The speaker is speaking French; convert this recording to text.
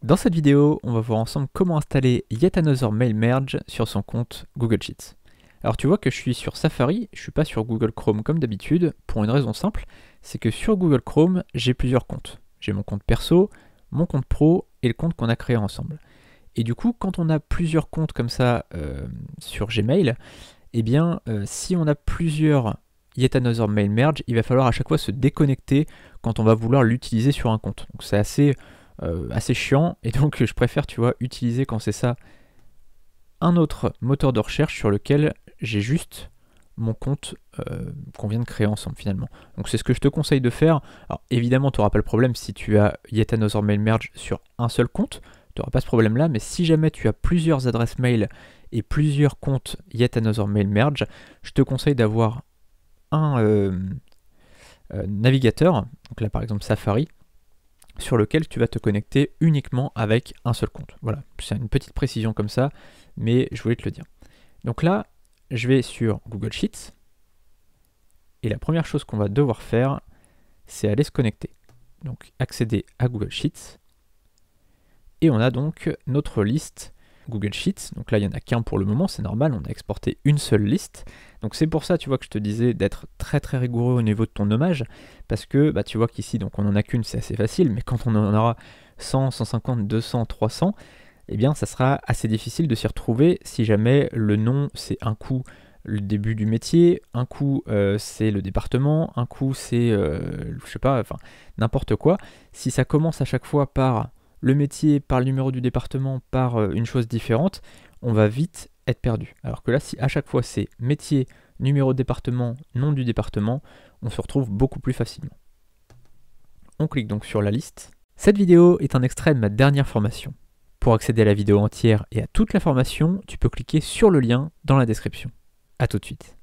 Dans cette vidéo, on va voir ensemble comment installer Yet Another Mail Merge sur son compte Google Sheets. Alors tu vois que je suis sur Safari, je suis pas sur Google Chrome comme d'habitude, pour une raison simple, c'est que sur Google Chrome, j'ai plusieurs comptes. J'ai mon compte perso, mon compte pro et le compte qu'on a créé ensemble. Et du coup, quand on a plusieurs comptes comme ça sur Gmail, eh bien, si on a plusieurs Yet Another Mail Merge, il va falloir à chaque fois se déconnecter quand on va vouloir l'utiliser sur un compte. Donc c'est assez chiant, et donc je préfère, tu vois, utiliser quand c'est ça un autre moteur de recherche sur lequel j'ai juste mon compte qu'on vient de créer ensemble finalement. Donc c'est ce que je te conseille de faire. Alors évidemment, tu n'auras pas le problème si tu as Yet Another Mail Merge sur un seul compte, tu n'auras pas ce problème là, mais si jamais tu as plusieurs adresses mail et plusieurs comptes Yet Another Mail Merge, je te conseille d'avoir un navigateur, donc là par exemple Safari, sur lequel tu vas te connecter uniquement avec un seul compte. Voilà, c'est une petite précision comme ça, mais je voulais te le dire. Donc là, je vais sur Google Sheets, et la première chose qu'on va devoir faire, c'est aller se connecter. Donc accéder à Google Sheets, et on a donc notre liste Google Sheets. Donc là, il n'y en a qu'un pour le moment, c'est normal, on a exporté une seule liste. Donc c'est pour ça, tu vois, que je te disais d'être très très rigoureux au niveau de ton nommage, parce que bah, tu vois qu'ici, donc on n'en a qu'une, c'est assez facile, mais quand on en aura 100, 150, 200, 300, eh bien ça sera assez difficile de s'y retrouver si jamais le nom, c'est un coup le début du métier, un coup c'est le département, un coup c'est, je sais pas, enfin n'importe quoi. Si ça commence à chaque fois par le métier, par le numéro du département, par une chose différente, on va vite être perdu. Alors que là, si à chaque fois c'est métier, numéro de département, nom du département, on se retrouve beaucoup plus facilement. On clique donc sur la liste. Cette vidéo est un extrait de ma dernière formation. Pour accéder à la vidéo entière et à toute la formation, tu peux cliquer sur le lien dans la description. A tout de suite.